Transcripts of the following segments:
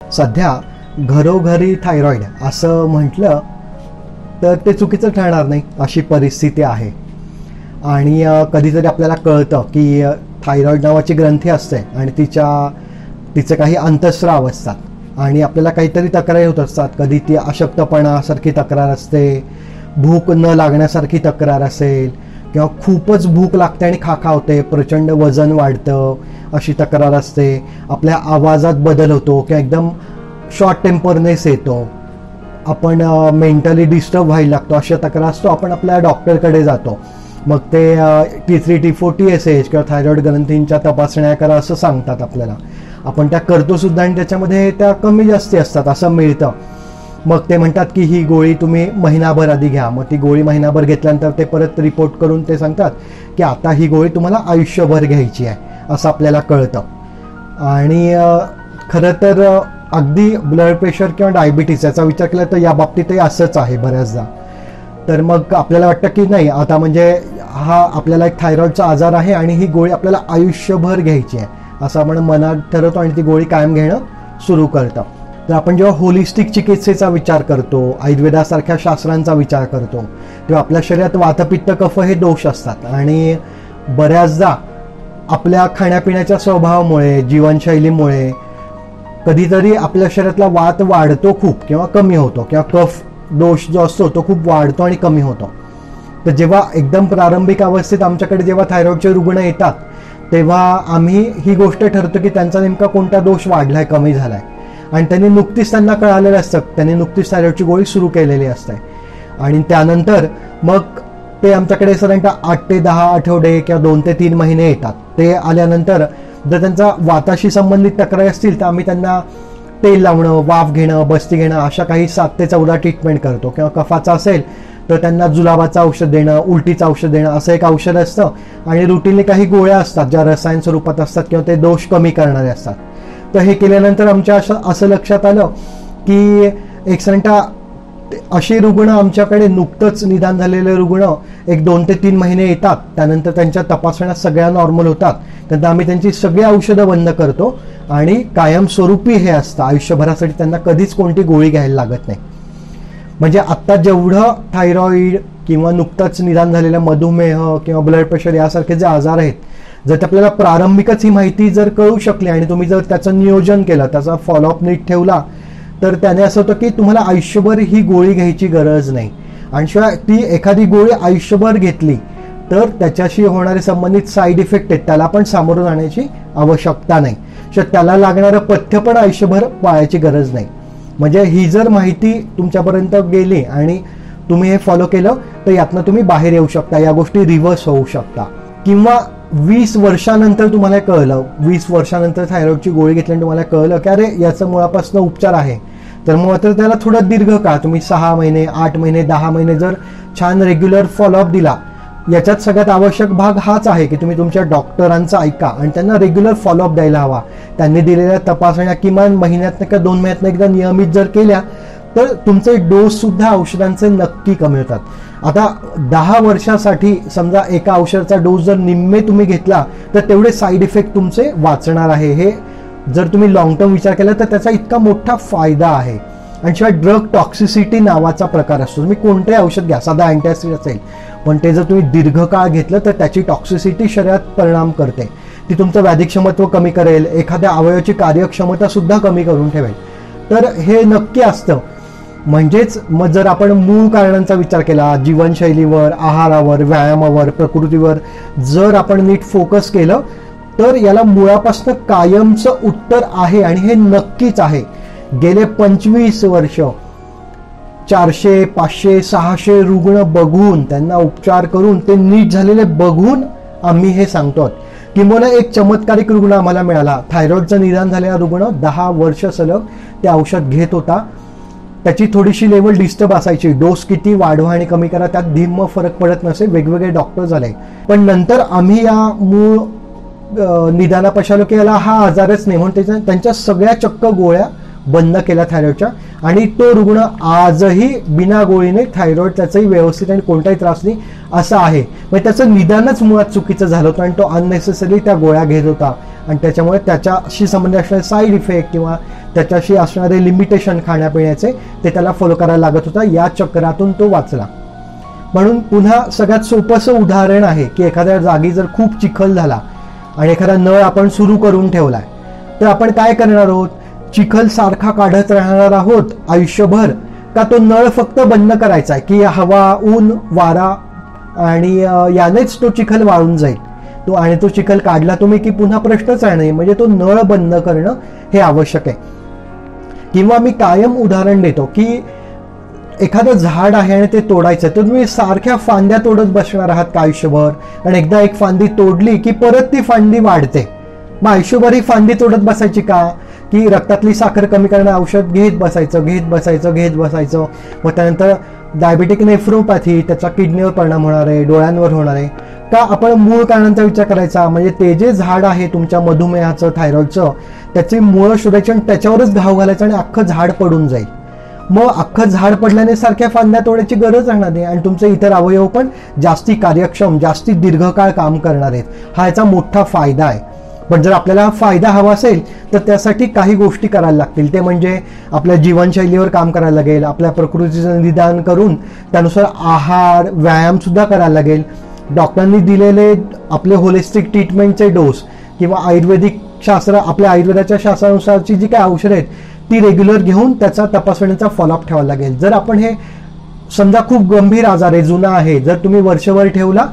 सध्या घरोघरी थायरॉइड असं म्हटलं तर ते चुकीचं ठरणार नाही, अशी परिस्थिती आहे. आणि कधीतरी आपल्याला कळतं की थायरॉइड नावाची ग्रंथी असते आणि तिचे काही अंतस्राव असतात आणि आपल्याला काहीतरी तक्रारी होत असतात. कधी ती अशक्तपणासारखी तक्रार असते, भूक न लागण्यासारखी तक्रार असेल, किंवा खूपच भूक लागते आणि खाखा होते, प्रचंड वजन वाढतं अशी तक्रार असते. आपल्या आवाजात बदल होतो किंवा एकदम शॉर्ट टेम्परनेस येतो, आपण मेंटली डिस्टर्ब व्हायला लागतो, अशा तक्रार असतो. आपण आपल्या डॉक्टरकडे जातो, मग ते T3, T4, TSH किंवा थायरॉइड ग्रंथींच्या तपासण्या करा असं सांगतात आपल्याला. आपण त्या करतो सुद्धा आणि त्याच्यामध्ये त्या कमी जास्ती असतात असं मिळतं. मग ते म्हणतात की ही गोळी तुम्ही महिनाभर आधी घ्या. मग ती गोळी महिनाभर घेतल्यानंतर ते परत रिपोर्ट करून ते सांगतात की आता ही गोळी तुम्हाला आयुष्यभर घ्यायची आहे असं आपल्याला कळतं. आणि खरं तर अगदी ब्लड प्रेशर किंवा डायबिटीस याचा विचार केला तर या बाबतीतही असंच आहे बऱ्याचदा. तर मग आपल्याला वाटतं की नाही, आता म्हणजे हा आपल्याला एक थायरॉइडचा आजार आहे आणि ही गोळी आपल्याला आयुष्यभर घ्यायची आहे असं आपण मनात ठरवतो आणि ती गोळी कायम घेणं सुरू करतो. तर आपण जेव्हा होलिस्टिक चिकित्सेचा विचार करतो, आयुर्वेदासारख्या शास्त्रांचा विचार करतो, तेव्हा आपल्या शरीरात वातपित्त कफ हे दोष असतात. आणि बऱ्याचदा आपल्या खाण्यापिण्याच्या स्वभावामुळे, जीवनशैलीमुळे कधीतरी आपल्या शरीरातला वात वाढतो खूप किंवा कमी होतो, किंवा कफ दोष जो असतो तो खूप वाढतो आणि कमी होतो. तर जेव्हा एकदम प्रारंभिक अवस्थेत आमच्याकडे जेव्हा थायरॉइडचे रुग्ण येतात तेव्हा आम्ही ही गोष्ट ठरतो की त्यांचा नेमका कोणता दोष वाढलाय, कमी झालाय, आणि त्यांनी नुकतीच त्यांना कळालेलं असतं, त्यांनी नुकतीच थायरॉइडची गोळी सुरू केलेली असते. आणि त्यानंतर मग ते आमच्याकडे साधारणतः 8 ते 10 आठवडे किंवा 2 ते 3 महिने येतात. ते आल्यानंतर जर त्यांचा वाताशी संबंधित तक्रारी असतील तर आम्ही त्यांना तेल लावणं, वाफ घेणं, बस्ती घेणं अशा काही 7 ते 14 ट्रीटमेंट करतो. किंवा कफाचा असेल तर त्यांना जुलाबाचं औषध देणं, उलटीचं औषध देणं असं एक औषध असतं. आणि रुटीनली काही गोळ्या असतात ज्या रसायन स्वरूपात असतात किंवा ते दोष कमी करणारे असतात. तर हे केल्यानंतर आमच्या असं लक्षात आलं की एक साधारणतः अशी रुग्ण आमच्याकडे नुकतंच निदान झालेले रुग्ण एक 2 ते 3 महिने येतात. त्यानंतर त्यांच्या तपासण्या सगळ्या नॉर्मल होतात. त्यानंतर आम्ही त्यांची सगळी औषधं बंद करतो आणि कायमस्वरूपी हे असतं, आयुष्यभरासाठी त्यांना कधीच कोणती गोळी घ्यायला लागत नाही. म्हणजे आत्ता जेवढं थायरॉइड किंवा नुकतंच निदान झालेला मधुमेह किंवा ब्लड प्रेशर यासारखे जे आजार आहेत, जर आपल्याला प्रारंभिकच ही माहिती जर कळू शकली आणि तुम्ही जर त्याचं नियोजन केलं, त्याचा फॉलोअप नीट ठेवला, तर त्याने असं होतं की तुम्हाला आयुष्यभर ही गोळी घ्यायची गरज नाही. आणि शिवाय ती एखादी गोळी आयुष्यभर घेतली तर त्याच्याशी होणारे संबंधित साईड इफेक्ट आहेत त्याला पण सामोरं जाण्याची आवश्यकता नाही. शिवाय त्याला लागणारं पथ्य पण आयुष्यभर पाळायची गरज नाही. म्हणजे ही जर माहिती तुमच्यापर्यंत गेली आणि तुम्ही हे फॉलो केलं तर यातनं तुम्ही बाहेर येऊ शकता, या गोष्टी रिव्हर्स होऊ शकता. किंवा 20 वर्षानंतर तुम्हाला कळलं, 20 वर्षानंतर थायरॉइडची गोळी घेतल्याने तुम्हाला कळलं की अरे याचं मुळापासून उपचार आहे, तर मग मात्र त्याला थोडं दीर्घ काळ तुम्ही 6 महिने, 8 महिने, 10 महिने जर छान रेग्युलर फॉलोअप दिला. याच्यात सगळ्यात आवश्यक भाग हाच आहे की तुम्ही तुमच्या डॉक्टरांचा ऐका आणि त्यांना रेग्युलर फॉलोअप द्यायला हवा. त्यांनी दिलेल्या तपासण्या किमान महिन्यातनं किंवा 2 महिन्यातनं एकदा नियमित जर केल्या तर तुमचे डोस सुद्धा औषधांचे नक्की कमी होतात. आता 10 वर्षासाठी समजा एका औषधाचा डोस जर निम्मे तुम्ही घेतला तर तेवढे साईड इफेक्ट तुमचे वाचणार आहे. हे जर तुम्ही लॉंग टर्म विचार केला तर त्याचा इतका मोठा फायदा आहे. आणि शिवाय ड्रग टॉक्सिसिटी नावाचा प्रकार असतो. तुम्ही कोणतेही औषध घ्या, साधा अँटॅसिड असेल, पण ते जर तुम्ही दीर्घकाळ घेतलं तर त्याची टॉक्सिसिटी शरीरात परिणाम करते. ती तुमचं व्याधिक्षमत्व कमी करेल, एखाद्या अवयवाची कार्यक्षमता सुद्धा कमी करून ठेवेल. तर हे नक्की असतं. म्हणजेच मग जर आपण मूळ कारणांचा विचार केला, जीवनशैलीवर, आहारावर, व्यायामावर, प्रकृतीवर जर आपण नीट फोकस केलं तर याला मुळापासून कायमचं उत्तर आहे. आणि हे नक्कीच आहे. गेले 25 वर्ष 400, 500, 600 रुग्ण बघून, त्यांना उपचार करून ते नीट झालेले बघून आम्ही हे सांगतो. किंबहुना एक चमत्कारिक रुग्ण आम्हाला मिळाला, थायरॉइडचं निदान झालेला रुग्ण 10 वर्ष सलग ते औषध घेत होता. त्याची थोडीशी लेवल डिस्टर्ब असायची, डोस किती वाढवा आणि कमी करा त्यात धीम्म फरक पडत नसे, वेगवेगळे डॉक्टर झाले. पण नंतर आम्ही या मूळ निदानापाशी आलो की याला हा आजारच नाही म्हणून त्यांच्या सगळ्या चक्क गोळ्या बंद केल्या थायरॉइडच्या, आणि तो रुग्ण आजही बिना गोळीने थायरॉइड त्याचंही व्यवस्थित आणि कोणताही त्रास नाही असं आहे. म्हणजे त्याचं निदानच मुळात चुकीचं झालं होतं आणि तो अननेसेसरी त्या गोळ्या घेत होता आणि त्याच्यामुळे त्याच्याशी संबंधित असणारे साईड इफेक्ट किंवा त्याच्याशी असणारे लिमिटेशन खाण्यापिण्याचे ते त्याला फॉलो करायला लागत होता. या चक्रातून तो वाचला. म्हणून पुन्हा सगळ्यात सोपंसं उदाहरण आहे की एखाद्या जागी जर खूप चिखल झाला आणि एखादा नळ आपण सुरू करून ठेवलाय, तर आपण काय करणार आहोत? चिखल सारखा काढत राहणार आहोत आयुष्यभर, का तो नळ फक्त बंद करायचा आहे की हवा, ऊन, वारा आणि यानेच तो चिखल वाळून जाईल? आणि तो चिखल काढला तुम्ही की पुन्हा प्रश्नच आहे नाही. म्हणजे तो नळ बंद करणं हे आवश्यक आहे. किंवा मी कायम उदाहरण देतो की एखादं झाड आहे आणि ते तोडायचं, तर तुम्ही सारख्या फांद्या तोडत बसणार आहात का आयुष्यभर? आणि एकदा एक फांदी तोडली की परत ती फांदी वाढते. मग आयुष्यभर ही फांदी तोडत बसायची का? की रक्तातली साखर कमी करण्याचं औषध घेत बसायचं. मग त्यानंतर डायबेटिक नेफ्रोपॅथी, त्याचा किडनीवर परिणाम होणार आहे, डोळ्यांवर होणार आहे. का आपण मूळ कारणांचा विचार करायचा? म्हणजे ते जे झाड आहे तुमच्या मधुमेहाचं, थायरॉइडचं, त्याची मुळं शोधायची आणि त्याच्यावरच घाव घालायचं आणि अख्खं झाड पडून जाईल. मग अख्खं झाड पडल्याने सारख्या फांद्या तोडायची गरज राहणार नाही आणि तुमचे इतर अवयव पण जास्ती कार्यक्षम, जास्ती दीर्घकाळ काम करणार आहेत. हा याचा मोठा फायदा आहे. पण जर आपल्याला फायदा हवा असेल तर त्यासाठी काही गोष्टी करायला लागतील. ते म्हणजे आपल्या जीवनशैलीवर काम करायला लागेल, आपल्या प्रकृतीचं निदान करून त्यानुसार आहार, व्यायाम सुद्धा करायला लागेल. डॉक्टरांनी दिलेले आपले होलिस्टिक ट्रीटमेंटचे डोस किंवा आयुर्वेदिक शास्त्र, आपल्या आयुर्वेदाच्या शास्त्रानुसारची जी काही औषधं आहेत ती रेग्युलर घेऊन त्याचा तपासणीचा फॉलोअप ठेवायला लागेल. जर आपण हे समजा खूप गंभीर आजार आहे, जुना आहे, जर तुम्ही वर्षभर ठेवला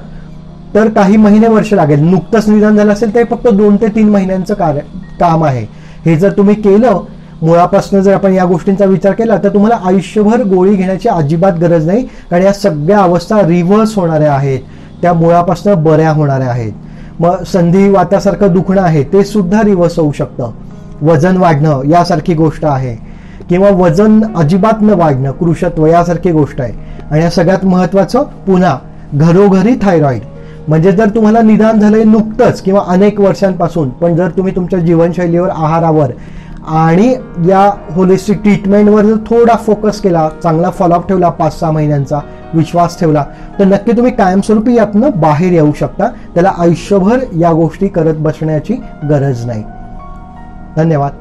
तर काही महिने, वर्ष लागेल. नुकतंच निदान झालं असेल तर फक्त 2 ते 3 महिन्यांचं काम आहे. हे जर तुम्ही केलं मुळापासून, जर आपण या गोष्टींचा विचार केला तर तुम्हाला आयुष्यभर गोळी घेण्याची अजिबात गरज नाही. कारण या सगळ्या अवस्था रिव्हर्स होणाऱ्या आहेत, त्या मुळापासून बऱ्या होणाऱ्या आहेत. मग संधिवातासारखं दुखणं आहे ते सुद्धा रिव्हर्स होऊ शकतं. वजन वाढणं यासारखी गोष्ट आहे, किंवा वजन अजिबात न वाढणं, कृशत्व यासारखी गोष्ट आहे. आणि या सगळ्यात महत्वाचं पुन्हा घरोघरी थायरॉइड. म्हणजे जर तुम्हाला निदान झालंय नुकतंच किंवा अनेक वर्षांपासून, पण जर तुम्ही तुमच्या जीवनशैलीवर, आहारावर आणि या होलिस्टिक ट्रीटमेंटवर जर थोडा फोकस केला, चांगला फॉलोअप ठेवला, 5-6 महिन्यांचा विश्वास ठेवला, तर नक्की तुम्ही कायमस्वरूपी यातनं बाहेर येऊ शकता. त्याला आयुष्यभर या गोष्टी करत बसण्याची गरज नाही. धन्यवाद.